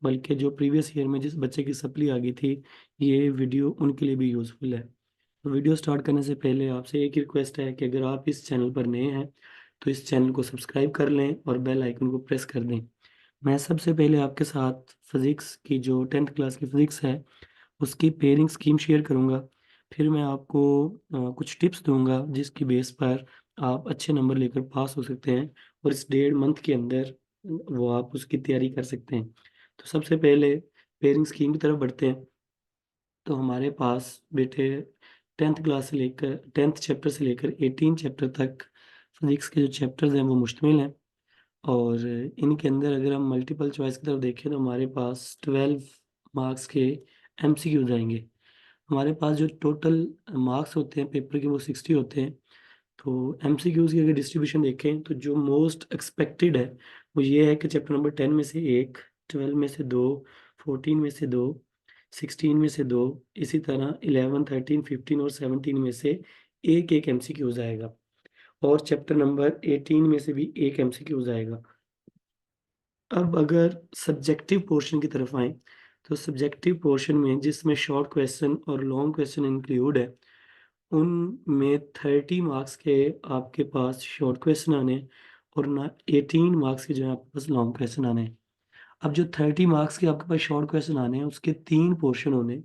बल्कि जो previous year में जिस बच्चे की सप्ली आ गई थी, ये वीडियो उनके लिए भी यूज़फुल है। तो वीडियो स्टार्ट करने से पहले आपसे एक रिक्वेस्ट है कि अगर आप इस चैनल पर नए हैं तो इस चैनल को सब्सक्राइब कर लें और बेल आइकन को प्रेस कर दें। मैं सबसे पहले आपके साथ फिज़िक्स की जो 10th क्लास की फ़िज़िक्स है उसकी पेयरिंग स्कीम शेयर करूंगा। फिर मैं आपको कुछ टिप्स दूंगा जिसकी बेस पर आप अच्छे नंबर लेकर पास हो सकते हैं और इस 1.5 मंथ के अंदर वो आप उसकी तैयारी कर सकते हैं। तो सबसे पहले पेयरिंग स्कीम की तरफ बढ़ते हैं। तो हमारे पास बेटे 10th क्लास से लेकर 10th चैप्टर से लेकर 18 चैप्टर तक फिजिक्स के जो चैप्टर्स हैं वो मुश्तमिल हैं। और इनके अंदर अगर हम मल्टीपल चॉइस की तरफ देखें तो हमारे पास 12 मार्क्स के एमसीक्यूज आएंगे। हमारे पास जो टोटल मार्क्स होते हैं पेपर के वो 60 होते हैं। तो एमसीक्यूज की अगर डिस्ट्रीब्यूशन देखें तो जो मोस्ट एक्सपेक्टेड है वो ये है कि चैप्टर नंबर 10 में से एक, 12 में से दो, 14 में से दो, 16 में से दो, इसी तरह 11, 13, 15 और 17 में से एक एक एमसीक्यूज आएगा। और चैप्टर नंबर 18 में से भी एक एमसीक्यूज आएगा। अब अगर सब्जेक्टिव पोर्शन की तरफ आए तो सब्जेक्टिव पोर्शन में जिसमें शॉर्ट क्वेश्चन और लॉन्ग क्वेश्चन इंक्लूड है, उनमें 30 मार्क्स के आपके पास शॉर्ट क्वेश्चन आने हैं और ना 18 मार्क्स के जो है आपके पास लॉन्ग क्वेश्चन आने हैं। अब जो 30 मार्क्स के आपके पास शॉर्ट क्वेश्चन आने हैं उसके 3 पोर्शन होने,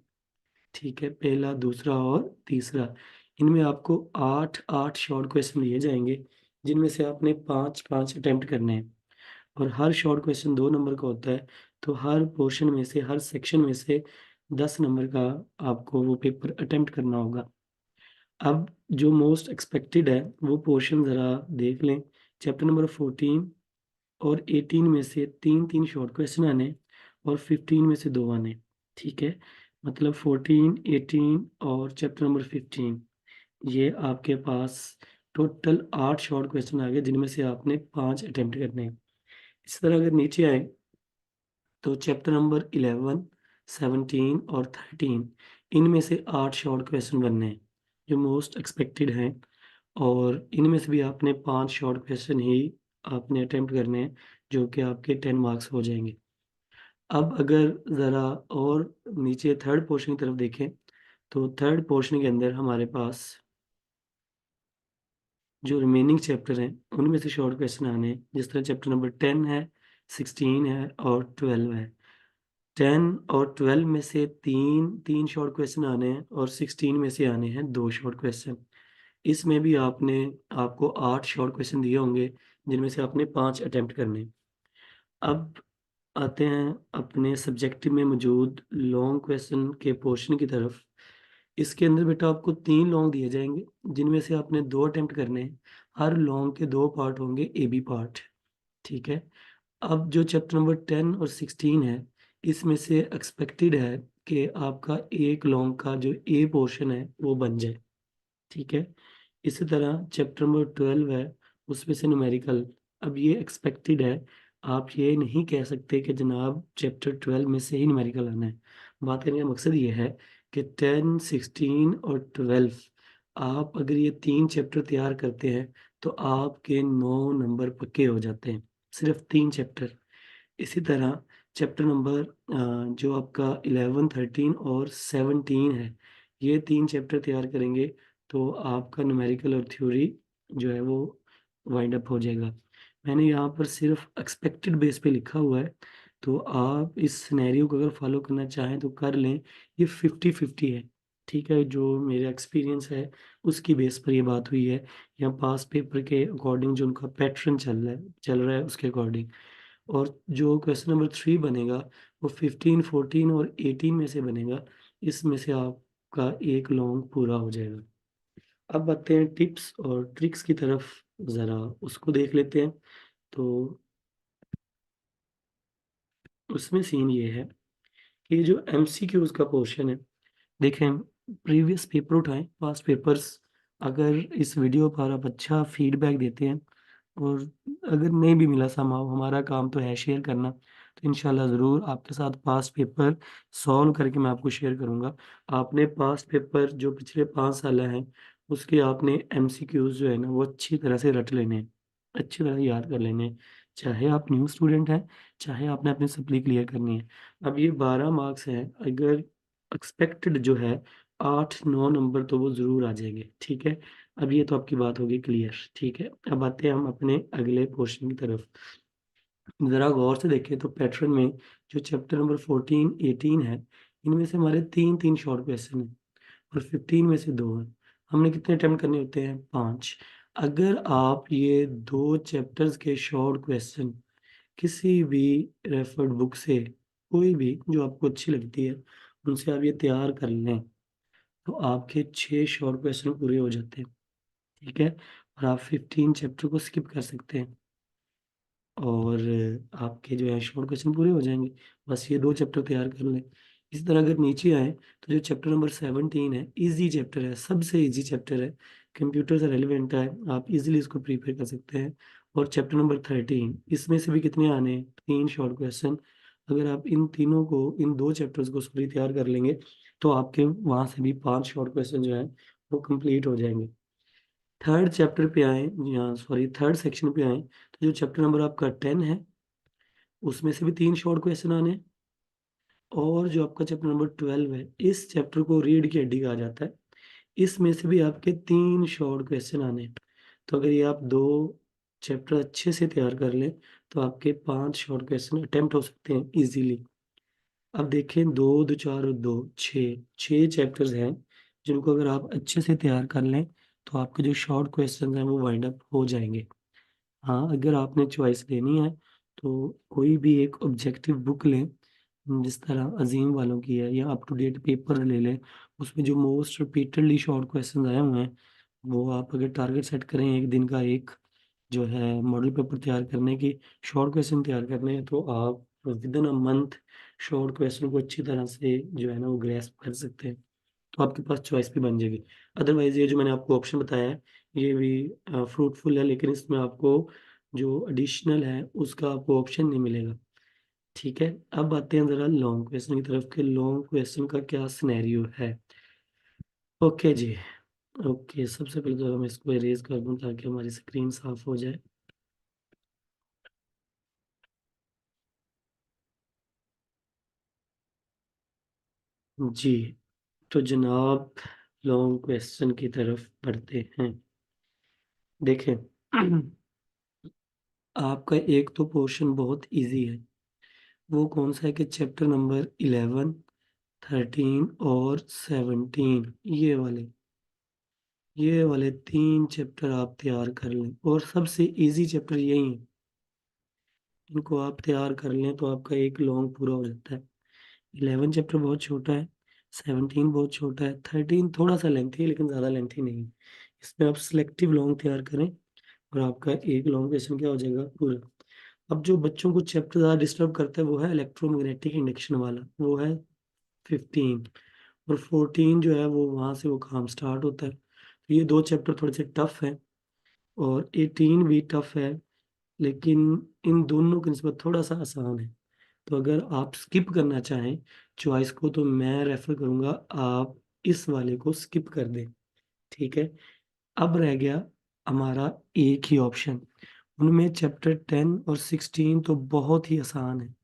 ठीक है, पहला, दूसरा और तीसरा। इनमें आपको 8-8 शॉर्ट क्वेश्चन लिए जाएंगे जिनमें से आपने 5-5 अटेम्प्ट करने हैं। और हर शॉर्ट क्वेश्चन 2 नंबर का होता है। तो हर पोर्शन में से, हर सेक्शन में से 10 नंबर का आपको वो पेपर अटेम्प्ट करना होगा। अब जो मोस्ट एक्सपेक्टेड है वो पोर्शन ज़रा देख लें। चैप्टर नंबर 14 और 18 में से 3-3 शॉर्ट क्वेश्चन आने और 15 में से 2 आने, ठीक है। मतलब 14, 18 और चैप्टर नंबर 15, ये आपके पास टोटल 8 शॉर्ट क्वेश्चन आ गए जिनमें से आपने 5 अटेम्प्ट करने हैं। इस तरह अगर नीचे आए तो चैप्टर नंबर 11, 17 और 13, इनमें से 8 शॉर्ट क्वेश्चन बनने हैं जो मोस्ट एक्सपेक्टेड हैं। और इनमें से भी आपने 5 शॉर्ट क्वेश्चन ही आपने अटेम्प्ट करने हैं जो कि आपके 10 मार्क्स हो जाएंगे। अब अगर ज़रा और नीचे थर्ड पोर्शन की तरफ देखें तो थर्ड पोर्शन के अंदर हमारे पास जो रिमेनिंग चैप्टर हैं उनमें से शॉर्ट क्वेश्चन आने हैं। जिस तरह चैप्टर नंबर 10 है, 16 है और 12 है। 10 और 12 में से 3-3 शॉर्ट क्वेश्चन आने हैं और 16 में से आने हैं 2 शॉर्ट क्वेश्चन। इसमें भी आपको 8 शॉर्ट क्वेश्चन दिए होंगे जिनमें से आपने 5 अटेम्प्ट करने हैं। अब आते हैं अपने सब्जेक्टिव में मौजूद लॉन्ग क्वेश्चन के पोर्शन की तरफ। इसके अंदर बेटा आपको 3 लॉन्ग दिए जाएंगे जिनमें से आपने 2 अटेम्प्ट करने हैं। हर लॉन्ग के 2 पार्ट होंगे ए बी पार्ट, ठीक है। अब जो चैप्टर नंबर 10 और 16 है इसमें से एक्सपेक्टेड है कि आपका एक लॉन्ग का जो ए पोर्शन है वो बन जाए, ठीक है। इसी तरह चैप्टर नंबर 12 है उसमें से न्यूमेरिकल। अब ये एक्सपेक्टेड है, आप ये नहीं कह सकते कि जनाब चैप्टर 12 में से ही न्यूमेरिकल आना है। बात करने का मकसद ये है कि 10, 16 और 12 आप अगर ये 3 चैप्टर तैयार करते हैं तो आपके 9 नंबर पक्के हो जाते हैं, सिर्फ 3 चैप्टर। इसी तरह चैप्टर नंबर जो आपका 11, 13 और 17 है, ये 3 चैप्टर तैयार करेंगे तो आपका न्यूमेरिकल और थ्योरी जो है वो वाइंड अप हो जाएगा। मैंने यहाँ पर सिर्फ एक्सपेक्टेड बेस पे लिखा हुआ है। तो आप इस सिनेरियो को अगर फॉलो करना चाहें तो कर लें। ये 50-50 है, ठीक है। जो मेरा एक्सपीरियंस है उसकी बेस पर ये बात हुई है, या पास पेपर के अकॉर्डिंग जो उनका पैटर्न चल रहा है उसके अकॉर्डिंग। और जो क्वेश्चन नंबर 3 बनेगा वो 15, 14 और 18 में से बनेगा। इसमें से आपका एक लॉन्ग पूरा हो जाएगा। अब आते हैं टिप्स और ट्रिक्स की तरफ, ज़रा उसको देख लेते हैं। तो उसमें सीन ये है कि जो एमसीक्यूज का पोर्शन है, देखें प्रीवियस पेपर उठाएं, पास्ट पेपर्स। अगर इस वीडियो पर आप अच्छा फीडबैक देते हैं और अगर नहीं भी मिला समाव, हमारा काम तो है शेयर करना, तो इंशाल्लाह ज़रूर आपके साथ पास्ट पेपर सॉल्व करके मैं आपको शेयर करूंगा। आपने पास्ट पेपर जो पिछले 5 साल हैं उसके आपने एमसीक्यूज जो है ना वो अच्छी तरह से रट लेने हैं, अच्छी तरह याद कर लेने हैं। चाहे आप न्यू स्टूडेंट हैं, चाहे आपने अपनी सप्ली क्लियर करनी है। अब ये 12 मार्क्स हैं, अगर एक्सपेक्टेड जो है 8-9 नंबर तो वो ज़रूर आ जाएँगे, ठीक है? अब ये तो आपकी बात होगी क्लियर, ठीक है? अब आते हैं हम अपने अगले पोर्शन की तरफ। ज़रा गौर से देखें तो पैटर्न में जो चैप्टर नंबर 14, 18 है, इनमें से हमारे 3-3 शॉर्ट क्वेश्चन हैं और 15 में से 2 हैं। हमने कितने अटेम्प्ट करने होते हैं? 5। अगर आप ये 2 चैप्टर्स के शॉर्ट क्वेश्चन किसी भी रेफर्ड बुक से, कोई भी जो आपको अच्छी लगती है, उनसे आप ये तैयार कर लें, तो आपके 6 शॉर्ट क्वेश्चन पूरे हो जाते हैं, ठीक है? और आप 15 चैप्टर को स्किप कर सकते हैं। और आपके जो है शॉर्ट क्वेश्चन पूरे हो जाएँगे। बस ये 2 चैप्टर तैयार कर लें। इसी तरह अगर नीचे आएँ तो जो चैप्टर नंबर 17 है, ईज़ी चैप्टर है, सबसे ईज़ी चैप्टर है, कंप्यूटर से रिलेवेंट है, आप ईज़िली इसको प्रिपेयर कर सकते हैं। और चैप्टर नंबर 13 इसमें से भी कितने आने हैं? 3 शॉर्ट क्वेश्चन। अगर आप इन तीनों को, इन 2 चैप्टर्स को सॉरी तैयार कर लेंगे, तो आपके वहाँ से भी 5 शॉर्ट क्वेश्चन जो हैं, वो कंप्लीट हो जाएँगे। थर्ड चैप्टर पे आएँ या सॉरी थर्ड सेक्शन पे आएँ, तो जो चैप्टर नंबर आपका 10 है, उसमें से भी 3 शॉर्ट क्वेश्चन आने हैं और जो आपका चैप्टर नंबर 12 है, इस चैप्टर को रीढ़ की हड्डी कहा जाता है। इसमें से भी आपके 3 शॉर्ट क्वेश्चन आने हैं। तो अगर ये आप 2 चैप्टर अच्छे से तैयार कर लें, तो आपके 5 शॉर्ट क्वेश्चन अटेम्प्ट हो सकते हैं ईज़िली। अब देखें 2, 2 4 और 2 6, 6 चैप्टर्स हैं, जिनको अगर आप अच्छे से तैयार कर लें, तो आपके जो शॉर्ट क्वेश्चन हैं, वो वाइंड अप हो जाएँगे। हाँ, अगर आपने चॉइस लेनी है, तो कोई भी एक ऑब्जेक्टिव बुक लें, जिस तरह अज़ीम वालों की है या अप टू डेट पेपर ले लें, उसमें जो मोस्ट रिपीटेडली शॉर्ट क्वेश्चन आए हुए हैं, वो आप अगर टारगेट सेट करें 1 दिन का एक जो है मॉडल पेपर तैयार करने की, शॉर्ट क्वेश्चन तैयार करने हैं, तो आप within a month short question को अच्छी तरह से जो है ना वो ग्रैस्प कर सकते हैं। तो आपके पास चॉइस भी बन जाएगी। अदरवाइज़ ये जो मैंने आपको ऑप्शन बताया है, ये भी फ्रूटफुल है, लेकिन इसमें आपको जो एडिशनल है, उसका आपको ऑप्शन नहीं मिलेगा, ठीक है? अब आते हैं ज़रा लॉन्ग क्वेश्चन की तरफ कि लॉन्ग क्वेश्चन का क्या सिनेरियो है। ओके जी, ओके, सबसे पहले तो मैं इसको इरेज़ कर दूँ ताकि हमारी स्क्रीन साफ़ हो जाए। जी, तो जनाब लॉन्ग क्वेश्चन की तरफ बढ़ते हैं। देखें आपका एक तो पोर्शन बहुत ईज़ी है। वो कौन-सा है कि चैप्टर नंबर 11, 13 और 17 ये वाले 3 चैप्टर आप तैयार कर लें और सबसे ईज़ी चैप्टर यही है। इनको आप तैयार कर लें तो आपका एक लॉन्ग पूरा हो जाता है। 11 चैप्टर बहुत छोटा है, 17 बहुत छोटा है, 13 थोड़ा-सा लेंथी है लेकिन ज़्यादा लेंथी नहीं है। इसमें आप सिलेक्टिव लॉन्ग तैयार करें और आपका एक लॉन्ग क्वेश्चन क्या हो जाएगा पूरा। अब जो बच्चों को चैप्टर ज़्यादा डिस्टर्ब करता है वो है इलेक्ट्रोमैग्नेटिक इंडक्शन वाला, वो है 15 और 14 जो है वो वहाँ से वो काम स्टार्ट होता है। तो ये 2 चैप्टर थोड़े से टफ हैं और 18 भी टफ है, लेकिन इन दोनों की निस्बत थोड़ा-सा आसान है। तो अगर आप स्किप करना चाहें चॉइस को तो मैं रेफ़र करूँगा आप इस वाले को स्किप कर दें, ठीक है? अब रह गया हमारा एक ही ऑप्शन, उनमें चैप्टर 10 और 16 तो बहुत ही आसान है।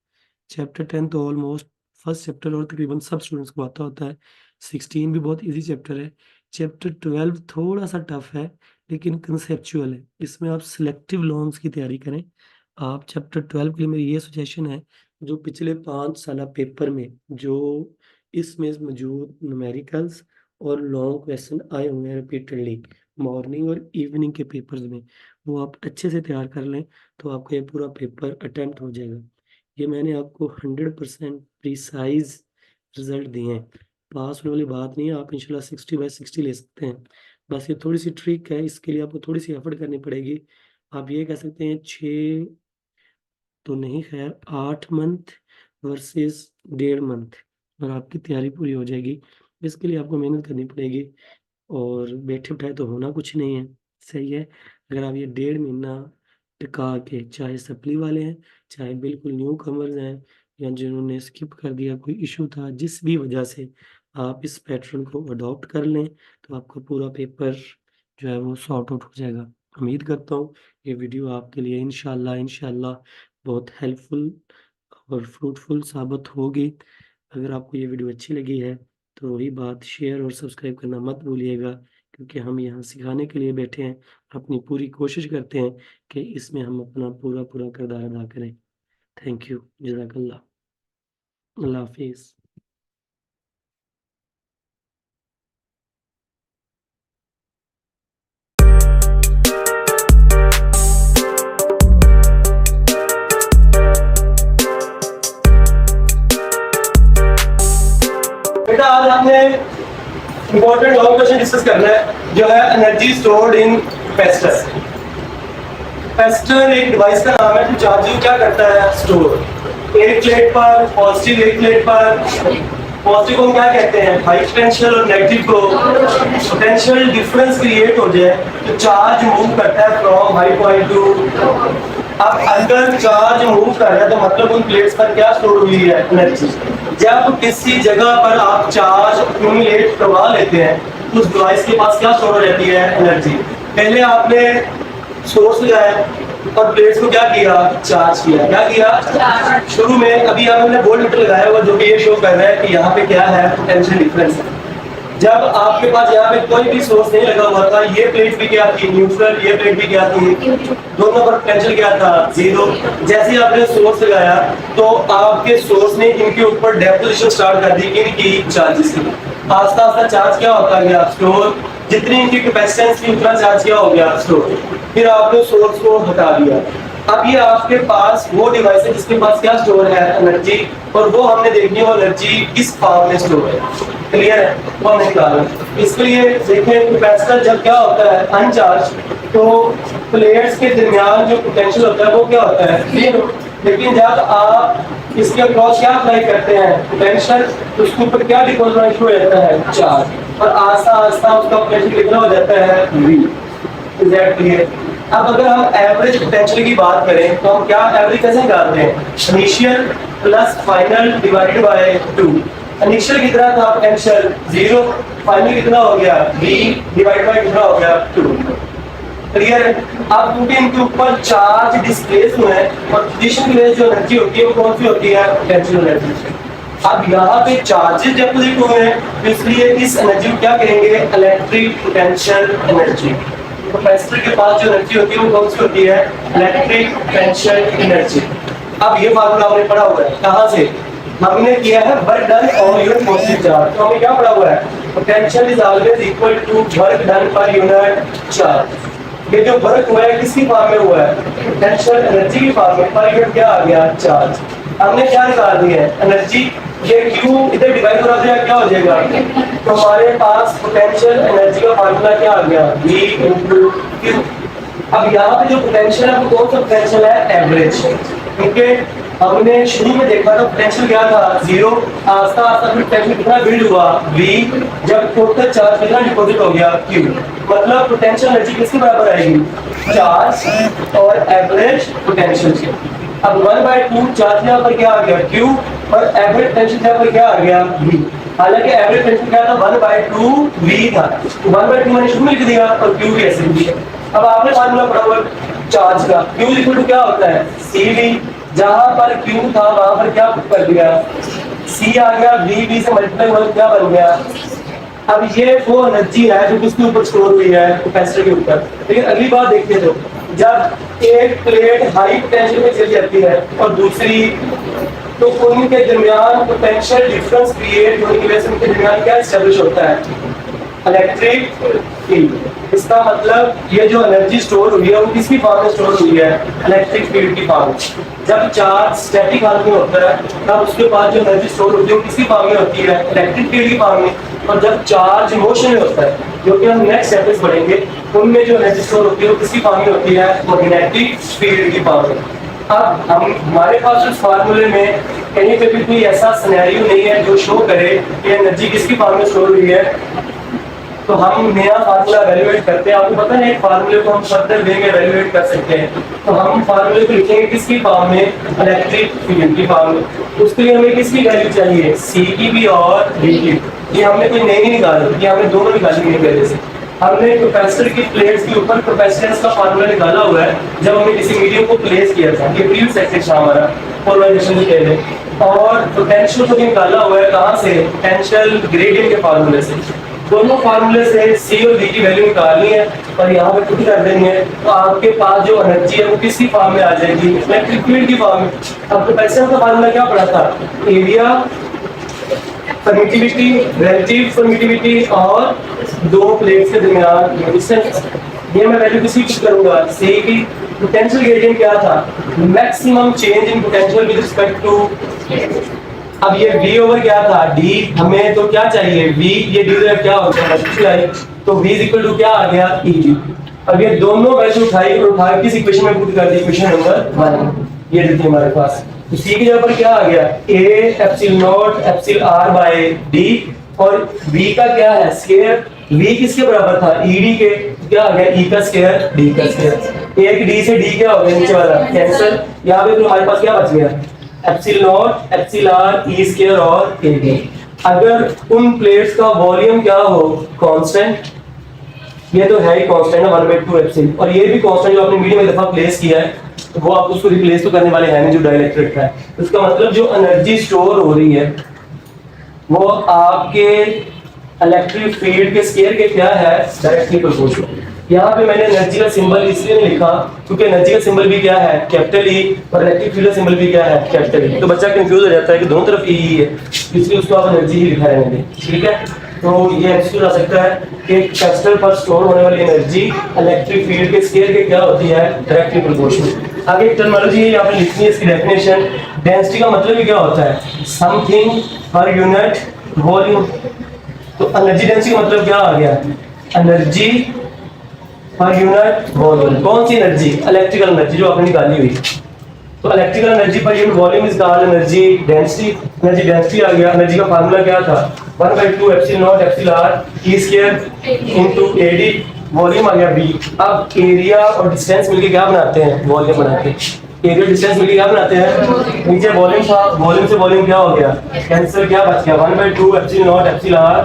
चैप्टर 10 तो ऑलमोस्ट फर्स्ट चैप्टर और तकरीबन सब स्टूडेंट्स को आता होता है। 16 भी बहुत ईज़ी चैप्टर है। चैप्टर 12 थोड़ा-सा टफ है, लेकिन कांसेप्चुअल है। इसमें आप सिलेक्टिव लॉन्ग्स की तैयारी करें। आप चैप्टर 12 के लिए मेरी ये सजेशन है, जो पिछले 5 साला पेपर में जो इसमें मौजूद न्यूमेरिकल्स और लॉन्ग क्वेश्चन आए हुए हैं रिपीटेडली मॉर्निंग और इवनिंग के पेपर्स में, वो आप अच्छे से तैयार कर लें, तो आपका ये पूरा पेपर अटेम्प्ट हो जाएगा। ये मैंने आपको 100% प्रिसाइज़ रिज़ल्ट दिए हैं। पास होने वाली बात नहीं है, आप इंशाल्लाह 60/60 ले सकते हैं। बस ये थोड़ी-सी ट्रिक है, इसके लिए आपको थोड़ी-सी एफ़र्ट करनी पड़ेगी। आप ये कह सकते हैं 6 तो नहीं ख़ैर 8 मंथ वर्सेस डेढ़ मंथ और आपकी तैयारी पूरी हो जाएगी। इसके लिए आपको मेहनत करनी पड़ेगी और बैठे-बिठाए तो होना कुछ नहीं है, सही है? अगर आप ये डेढ़ महीना टिका के चाहे सप्ली वाले हैं, चाहे बिल्कुल न्यू कमर्स हैं या जिन्होंने स्किप कर दिया, कोई इश्यू था, जिस भी वजह से आप इस पैटर्न को अडॉप्ट कर लें, तो आपका पूरा पेपर जो है वो सॉर्ट आउट हो जाएगा। उम्मीद करता हूँ ये वीडियो आपके लिए इंशाल्लाह बहुत हेल्पफुल और फ्रूटफुल साबित होगी। अगर आपको ये वीडियो अच्छी लगी है तो वही बात शेयर और सब्सक्राइब करना मत भूलिएगा, क्योंकि हम यहाँ सिखाने के लिए बैठे हैं। अपनी पूरी कोशिश करते हैं कि इसमें हम अपना पूरा किरदार अदा करें। Thank you. जज़ाकल्लाह। अल्लाह हाफ़िज़। बेटा आज आपने इंपॉर्टेंट लॉन्ग क्वेश्चन डिस्कस करना है जो है energy stored in capacitor. Capacitor एक डिवाइस का नाम है जो चार्जिंग क्या करता है, स्टोर। एक प्लेट पर पॉजिटिव, एक प्लेट पर पॉजिटिव को हम क्या कहते हैं, हाई पोटेंशियल, और नेगेटिव को पोटेंशियल डिफरेंस क्रिएट हो जाए तो चार्ज मूव करता है फ्रॉम हाई पॉइंट टू। अब अगर चार्ज मूव कर रहा है तो मतलब उन प्लेट्स पर क्या स्टोर हुई है, एनर्जी। जब किसी जगह पर आप चार्ज एक्यूमुलेट करवा लेते हैं उस डिवाइस के पास क्या स्टोर हो जाती है, एनर्जी। पहले आपने सोर्स लगाया और प्लेट्स को क्या किया, चार्ज किया। क्या किया शुरू में, अभी हमने वोल्ट मीटर लगाया हुआ जो कि ये शो कर रहा है कि यहाँ पे क्या है, पोटेंशियल डिफरेंस है। जब आपके पास यहाँ पे कोई भी सोर्स नहीं लगा हुआ था, ये प्लेट भी क्या थी, न्यूट्रल, ये प्लेट भी क्या थी, दोनों पर पोटेंशियल क्या था, जीरो। जैसे ही आपने सोर्स लगाया तो आपके सोर्स ने इनके ऊपर डेपोजिशन स्टार्ट कर दी, इनकी चार्जेस की। आस्ता आस्ता चार्ज क्या होता गया, स्टोर। जितनी इनकी कैपेसिटेंस थी उतना चार्ज क्या हो गया, स्टोर। फिर आपने सोर्स को हटा दिया। अब ये आपके पास वो डिवाइस है जिसके पास क्या स्टोर है, एनर्जी। और वो हमने देखनी है वो एनर्जी किस फॉर्म में स्टोर है। क्लियर है, वो हमने निकाला। इसके लिए देखें कैपेसिटर जब क्या होता है, अनचार्ज, तो प्लेट्स के दरमियान जो पोटेंशियल होता है वो क्या होता है, जीरो। लेकिन जब आप इसके अक्रॉस क्या अप्लाई करते हैं, पोटेंशियल, तो उसके ऊपर क्या डिपोजिट होना शुरू हो जाता है, चार्ज। और आस्ता आस्ता उसका पोटेंशियल कितना हो जाता है, वी। क्लियर। अब अगर हम एवरेज पोटेंशियल की बात करें तो हम क्या एवरेज कैसे निकालते हैं, initial plus final divided by 2। Initial कितना था पोटेंशियल, 0। फाइनल कितना हो गया, v डिवाइड बाय कितना हो गया, 2। क्लियर है। अब क्योंकि इनके ऊपर चार्ज डिस्प्लेस हुए हैं और पोजीशन की जो एनर्जी होती है वो कौन सी होती है, पोटेंशियल एनर्जी। अब यहाँ पे चार्जेस डिपॉजिट हुए हैं तो इसलिए इस एनर्जी को क्या करेंगे, इलेक्ट्रिक पोटेंशियल एनर्जी। कैपेसिटर के पास जो एनर्जी होती है वो कौन सी होती है, इलेक्ट्रिक पोटेंशियल एनर्जी। अब ये फार्मूला हमने पढ़ा हुआ है, कहाँ से, हमने किया है work done on unit positive charge. तो हमें क्या पढ़ा हुआ है, potential is always equal to work done per unit charge. ये जो वर्क हुआ है किसकी फॉर्म में हुआ है, पोटेंशियल एनर्जी की फॉर्म में, पर यूनिट क्या आ गया, चार्ज। हमने क्या निकाल दिया है, एनर्जी। ये Q इधर डिवाइड हो जाएगा, क्या हो जाएगा, तो हमारे पास पोटेंशियल एनर्जी का फार्मूला क्या आ गया, V into Q। अब यहाँ पे जो पोटेंशियल है वो कौन सा पोटेंशियल है, एवरेज। क्योंकि हमने शुरू में देखा था पोटेंशियल क्या था, 0। आस्ता आस्ता फिर पोटेंशियल कितना बिल्ड हुआ, V। जब टोटल चार्ज कितना डिपॉजिट हो गया, Q। मतलब पोटेंशियल एनर्जी किसके बराबर आएगी, चार्ज और एवरेज पोटेंशियल की। अब 1/2 चार्ज यहाँ पर क्या आ गया, Q, और एवरेज पोटेंशियल यहाँ पर क्या आ गया, V। हालांकि एवरेज पोटेंशियल क्या था, 1/2 V था। 1/2 मैंने शुरू में लिख दिया और Q भी ऐसे लिख दिया। अब आपने फार्मूला पढ़ा हुआ चार्ज का, Q इक्वल टू क्या होता है, CV। जहां पर Q था वहां पर क्या कर दिया, C आ गया, V से मल्टीप्लाई हुआ क्या बन गया। अब ये वो एनर्जी है जो किसके ऊपर स्टोर हुई है, कैपेसिटर के ऊपर। लेकिन अगली बात देखते हैं, जब एक प्लेट हाई पोटेंशियल में चली जाती है और दूसरी, तो उनके दरमियान पोटेंशियल डिफरेंस क्रिएट होने की वजह से उनके दरमियान क्या एस्टेब्लिश होता है, इलेक्ट्रिक फील्ड। इसका मतलब ये जो एनर्जी स्टोर हुई है वो किसकी फॉर्म में स्टोर हुई है, इलेक्ट्रिक फील्ड की फॉर्म में। जब चार्ज स्टैटिक हालत में होता है तब उसके बाद जो एनर्जी स्टोर होती है वो किसकी फॉर्म में होती है, इलेक्ट्रिक फील्ड की फॉर्म में। और जब चार्ज मोशन में होता है, जो कि हम नेक्स्ट चैप्टर्स पढ़ेंगे, उनमें जो एनर्जी स्टोर होती है वो किसकी फॉर्म में होती है, मैग्नेटिक फील्ड की फॉर्म में। अब हमारे पास उस फार्मूले में कहीं पे भी कोई ऐसा सिनेरियो नहीं है जो शो करे कि एनर्जी किसकी फॉर्म में स्टोर हुई है, तो हम नया फार्मूला एवेल्युएट करते हैं। आपको पता है एक फार्मूले को हम फर्दर वे में एवेल्युएट कर सकते हैं, तो हम फार्मूले को लिखेंगे किसकी फॉर्म में, इलेक्ट्रिक फील्ड की फॉर्म में। उसके लिए हमें किसकी वैल्यू चाहिए, C की भी और V की। ये हमने कोई नई नहीं निकाली, ये हमने दोनों निकाली है पहले से। हमने कैपेसिटर की प्लेट्स के ऊपर कैपेसिटेंस का फार्मूला निकाला हुआ है जब हमने किसी मीडियम को प्लेस किया था। ये प्रीवियस सेक्शन था हमारा पोलराइजेशन से पहले। और पोटेंशियल को निकाला हुआ है कहाँ से? पोटेंशियल ग्रेडियंट के फार्मूले से। दोनों फार्मूले से C और V की वैल्यू निकालनी है और यहाँ पे पुट कर देंगे, तो आपके पास जो एनर्जी है वो किसकी फॉर्म में आ जाएगी? इलेक्ट्रिक फील्ड की फॉर्म में। अब कैपेसिटेंस का फार्मूला क्या पड़ा था? एरिया, परमिटिविटी, रिलेटिव परमिटिविटी और दो प्लेट्स के दरमियान डिस्टेंस। ये मैं वैल्यू किसी पुट करूंगा C की। पोटेंशियल ग्रेडियंट क्या था? Maximum change in potential with respect to. अब ये V ओवर क्या था? D। हमें तो क्या चाहिए? V। ये D ओवर क्या हो गया? तो V इज इक्वल टू क्या आ गया? E। अब ये दोनों वैल्यू उठाई और उठा के किस इक्वेशन में पुट कर दी? इक्वेशन नंबर 1 ये देती है हमारे पास। तो C की जगह पर क्या आ गया? A epsilon naught epsilon R by D। और V का क्या है? स्क्वायर। V किसके बराबर था? ED के। क्या आ गया? E का स्क्वायर D का स्क्वायर। एक D से D क्या हो गया? नीचे वाला कैंसिल। यहाँ पे तो हमारे पास क्या बच गया? Epsilon naught epsilon R E square और AD। अगर उन प्लेट्स का वॉल्यूम क्या हो? कांस्टेंट। ये तो है ही कांस्टेंट है 1/2 एप्सिलॉन। और ये भी कांस्टेंट जो आपने मीडियम में दफा प्लेस किया है, तो वो आप उसको रिप्लेस तो करने वाले हैं नहीं जो डाइलेक्ट्रिक है। इसका मतलब जो एनर्जी स्टोर हो रही है वो आपके इलेक्ट्रिक फील्ड के स्क्वायर के क्या है? Directly proportional. यहाँ पे मैंने एनर्जी का सिंबल इसलिए नहीं लिखा क्योंकि एनर्जी का सिंबल भी क्या है? Capital E। और इलेक्ट्रिक फील्ड का सिंबल भी क्या है? Capital E। तो बच्चा कंफ्यूज हो जाता है कि दोनों तरफ E है, इसलिए उसको आप एनर्जी ही लिखा रहने दें। ठीक है, तो ये एक्सक्यूज आ सकता है कि कैपेसिटर पर स्टोर होने वाली एनर्जी इलेक्ट्रिक फील्ड के स्क्वायर के क्या होती है? Directly proportional. आगे एक टर्मिनोलॉजी है आपने लिखनी है, इसकी डेफिनेशन। डेंसिटी का मतलब ही क्या होता है? समथिंग पर यूनिट वॉल्यूम। तो एनर्जी डेंसिटी का मतलब क्या आ गया? Energy per unit volume. कौन सी एनर्जी? इलेक्ट्रिकल एनर्जी जो आपने निकाली हुई। तो electrical energy per unit volume is called energy density. Energy density आ गया। एनर्जी का फार्मूला क्या था? 1/2 epsilon naught epsilon R E square into AD। Volume आ गया V। अब एरिया और डिस्टेंस मिलके क्या बनाते हैं? वॉल्यूम बनाते हैं। एरिया डिस्टेंस मिलके क्या बनाते हैं? नीचे वॉल्यूम था, वॉल्यूम से वॉल्यूम क्या हो गया? कैंसिल। क्या बच गया? 1/2 epsilon naught epsilon R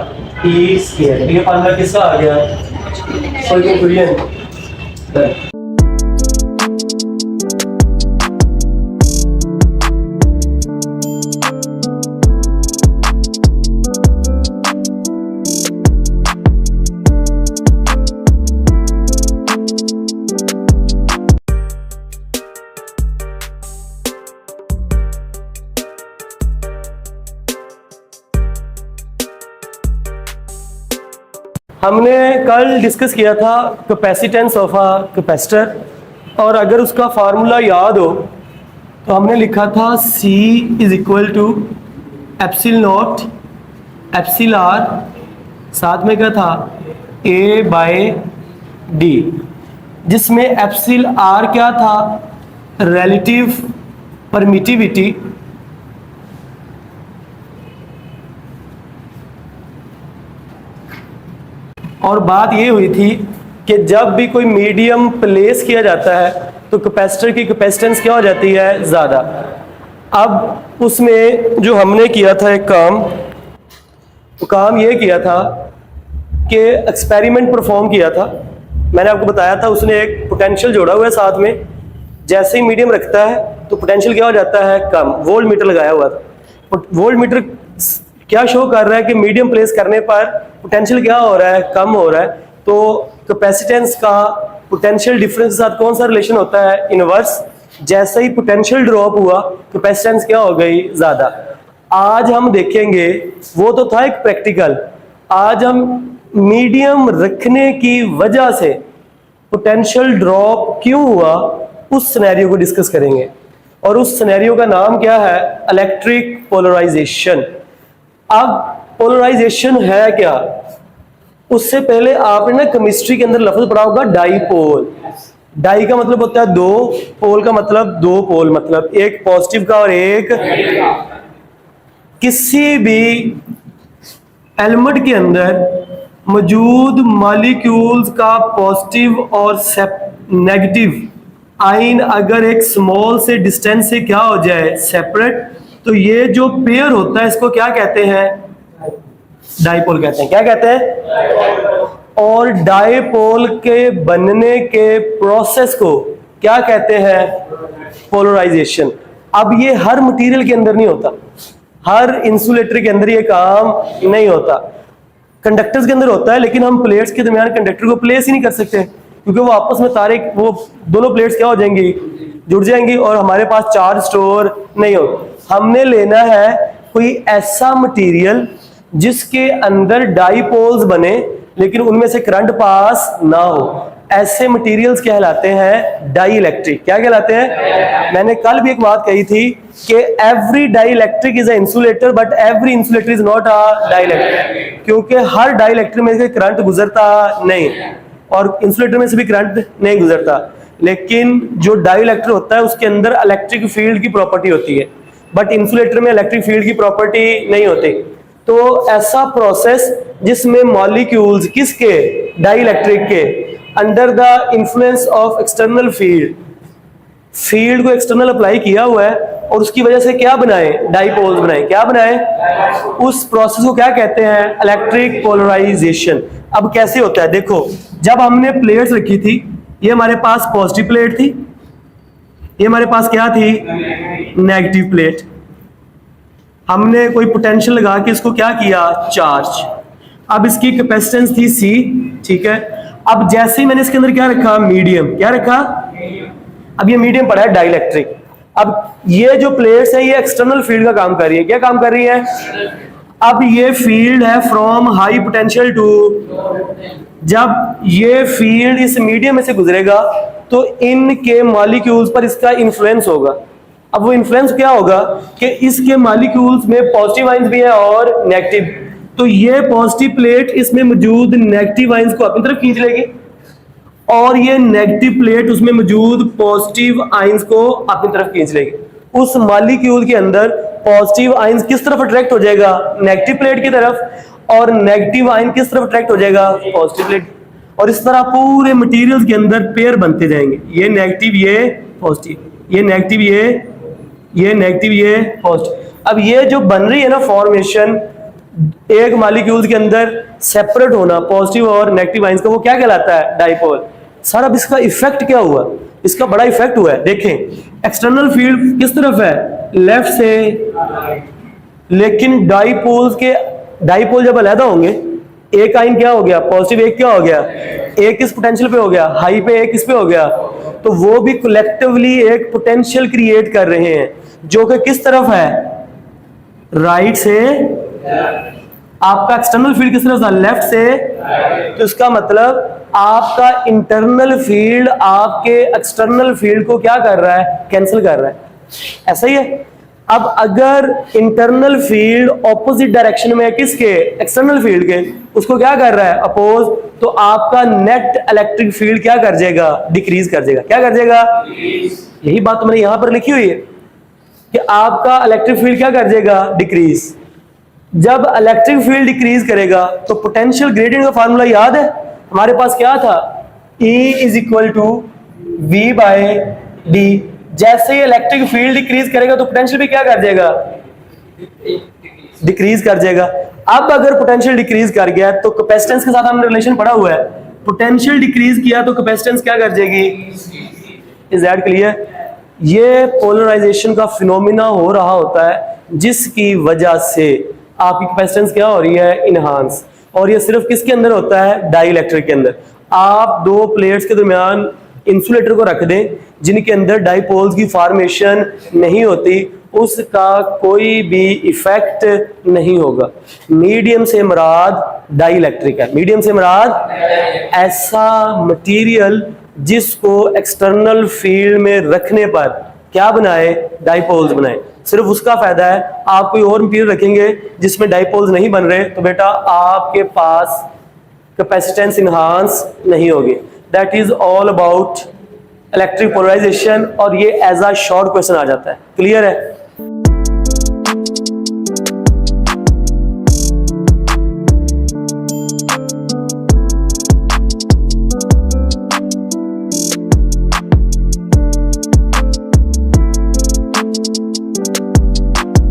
E square. ये फार्मूला किसका आ गया? कोई कंक्लूजन? हमने कल डिस्कस किया था कैपेसिटेंस ऑफ अ कैपेसिटर, और अगर उसका फार्मूला याद हो तो हमने लिखा था C is equal to epsilon naught epsilon R, साथ में क्या था? A बाय D, जिसमें एप्सिलॉन R क्या था? Relative permittivity. और बात ये हुई थी कि जब भी कोई मीडियम प्लेस किया जाता है तो कैपेसिटर की कैपेसिटेंस क्या हो जाती है? ज़्यादा। अब उसमें जो हमने किया था एक काम, तो काम ये किया था कि एक्सपेरिमेंट परफॉर्म किया था। मैंने आपको बताया था उसने एक पोटेंशियल जोड़ा हुआ है साथ में। जैसे ही मीडियम रखता है तो पोटेंशियल क्या हो जाता है? कम। वोल्ट मीटर लगाया हुआ था। वोल्ट मीटर क्या शो कर रहा है कि मीडियम प्लेस करने पर पोटेंशियल क्या हो रहा है? कम हो रहा है। तो कैपेसिटेंस का पोटेंशियल डिफरेंस के साथ कौन सा रिलेशन होता है? इनवर्स। जैसे ही पोटेंशियल ड्रॉप हुआ कैपेसिटेंस क्या हो गई? ज्यादा। आज हम देखेंगे, वो तो था एक प्रैक्टिकल, आज हम मीडियम रखने की वजह से पोटेंशियल ड्रॉप क्यों हुआ उस सिनेरियो को डिस्कस करेंगे। और उस सिनेरियो का नाम क्या है? Electric polarization. अब पोलराइजेशन है क्या? उससे पहले आपने ना केमिस्ट्री के अंदर लफ्ज पढ़ा होगा डाईपोल। डाई का मतलब होता है दो, पोल का मतलब दो पोल, मतलब एक पॉजिटिव का और एक। किसी भी एलिमेंट के अंदर मौजूद मॉलिक्यूल्स का पॉजिटिव और नेगेटिव आइन अगर एक स्मॉल से डिस्टेंस से क्या हो जाए? सेपरेट, तो ये जो पेयर होता है इसको क्या कहते हैं? डाइपोल कहते हैं। क्या कहते हैं? और डायपोल के बनने के प्रोसेस को क्या कहते हैं? पोलराइजेशन। अब ये हर मटेरियल के अंदर नहीं होता, हर इंसुलेटर के अंदर ये काम नहीं होता। कंडक्टर्स के अंदर होता है, लेकिन हम प्लेट्स के दरमियान कंडक्टर को प्लेस ही नहीं कर सकते, क्योंकि वो आपस में तारे, वो दोनों प्लेट्स क्या हो जाएंगी? जुड़ जाएंगी, और हमारे पास चार्ज स्टोर नहीं होगा। हमने लेना है कोई ऐसा मटेरियल जिसके अंदर डाइपोल्स बने लेकिन उनमें से करंट पास ना हो। ऐसे मटेरियल्स कहलाते हैं डाई इलेक्ट्रिक। क्या कहलाते हैं? मैंने कल भी एक बात कही थी कि every dielectric is a insulator but every insulator is not a dielectric, क्योंकि हर डाई इलेक्ट्रिक में से करंट गुजरता नहीं और इंसुलेटर में से भी करंट नहीं गुजरता। लेकिन जो डाई इलेक्ट्रिक होता है उसके अंदर इलेक्ट्रिक फील्ड की प्रॉपर्टी होती है, बट इंसुलेटर में इलेक्ट्रिक फील्ड की प्रॉपर्टी नहीं होती। तो ऐसा प्रोसेस जिसमें मॉलिक्यूल्स किसके? डाई इलेक्ट्रिक के, under the influence of external field, field को एक्सटर्नल अप्लाई किया हुआ है और उसकी वजह से क्या बनाए? डाइपोल्स बनाए। क्या बनाए? उस प्रोसेस को क्या कहते हैं? Electric polarization. अब कैसे होता है? देखो, जब हमने प्लेट्स रखी थी, ये हमारे पास पॉजिटिव प्लेट थी, ये हमारे पास क्या थी? Negative plate. हमने कोई पोटेंशियल लगा के इसको क्या किया? चार्ज। अब इसकी कैपेसिटेंस थी C, ठीक है। अब जैसे ही मैंने इसके अंदर क्या रखा? मीडियम। क्या रखा? अब ये मीडियम पड़ा है डाइलेक्ट्रिक। अब ये जो प्लेट्स है ये एक्सटर्नल फील्ड का काम कर रही है। क्या काम कर रही है? अब ये फील्ड है फ्रॉम हाई पोटेंशियल टू, जब ये फील्ड इस मीडियम में से गुजरेगा तो इनके मॉलिक्यूल्स पर इसका इन्फ्लुएंस होगा। अब वो इन्फ्लुएंस क्या होगा कि इसके मॉलिक्यूल्स में पॉजिटिव आयंस भी है और नेगेटिव, तो ये पॉजिटिव प्लेट इसमें मौजूद नेगेटिव आयंस को अपनी तरफ खींच लेगी और ये नेगेटिव प्लेट उसमें मौजूद पॉजिटिव आयंस को अपनी तरफ खींच लेगी। उस मॉलिक्यूल के अंदर पॉजिटिव आयंस किस तरफ अट्रैक्ट हो जाएगा? नेगेटिव प्लेट की तरफ, और नेगेटिव आयन किस तरफ अट्रैक्ट हो जाएगा? Positive plate. और इस तरह पूरे मटेरियल के अंदर पेयर बनते जाएंगे, ये नेगेटिव, ये पॉजिटिव, ये नेगेटिव, ये नेगेटिव, ये पॉजिटिव। अब ये जो बन रही है ना फॉर्मेशन एक मॉलिक्यूल के अंदर सेपरेट होना पॉजिटिव और नेगेटिव आयंस का, वो क्या कहलाता है? डाइपोल। सर अब इसका इफेक्ट क्या हुआ? इसका बड़ा इफेक्ट हुआ है। देखें, एक्सटर्नल फील्ड किस तरफ है? लेफ्ट से, लेकिन डाइपोल्स के, डाइपोल जब अलग होंगे, एक आयन क्या हो गया? पॉजिटिव, एक क्या हो गया? एक किस पोटेंशियल पे हो गया? हाई पे। एक किस पे हो गया? तो वो भी कलेक्टिवली एक पोटेंशियल क्रिएट कर रहे हैं जो कि किस तरफ है? राइट से। आपका एक्सटर्नल फील्ड किस तरफ था? लेफ्ट से। तो इसका मतलब आपका इंटरनल फील्ड आपके एक्सटर्नल फील्ड को क्या कर रहा है? कैंसिल कर रहा है। ऐसा ही है। अब अगर इंटरनल फील्ड ऑपोजिट डायरेक्शन में है किसके? एक्सटर्नल फील्ड के, उसको क्या कर रहा है? अपोज, तो आपका नेट इलेक्ट्रिक फील्ड क्या कर जाएगा? डिक्रीज कर जाएगा। क्या कर जाएगा? यही बात मैंने यहां पर लिखी हुई है कि आपका इलेक्ट्रिक फील्ड क्या कर जाएगा? डिक्रीज। जब इलेक्ट्रिक फील्ड डिक्रीज करेगा तो पोटेंशियल ग्रेडियंट का फार्मूला याद है हमारे पास? क्या था? E is equal to V by D. जैसे ही इलेक्ट्रिक फील्ड डिक्रीज करेगा तो पोटेंशियल भी क्या कर जाएगा? डिक्रीज कर जाएगा। अब अगर पोटेंशियल डिक्रीज कर गया तो कैपेसिटेंस के साथ हमने रिलेशन पढ़ा हुआ है, पोटेंशियल डिक्रीज किया तो कैपेसिटेंस क्या कर जाएगी? Is that clear? ये पोलराइजेशन का फिनोमिना हो रहा होता है जिसकी वजह से आपकी कैपेसिटेंस क्या हो रही है? इनहांस। और ये सिर्फ किसके अंदर होता है? डाई इलेक्ट्रिक के अंदर। आप दो प्लेट्स के दरमियान इंसुलेटर को रख दें जिनके अंदर डाइपोल्स की फॉर्मेशन नहीं होती, उसका कोई भी इफेक्ट नहीं होगा। मीडियम से मुराद डाई इलेक्ट्रिक है। मीडियम से मुराद ऐसा मटेरियल जिसको एक्सटर्नल फील्ड में रखने पर क्या बनाए? डाइपोल्स बनाए। सिर्फ उसका फायदा है। आप कोई और मटेरियल रखेंगे जिसमें डाइपोल्स नहीं बन रहे तो बेटा आपके पास कैपेसिटेंस इनहांस नहीं होगी। That is all about electric polarization, और ये एज अ शॉर्ट क्वेश्चन आ जाता है। क्लियर है?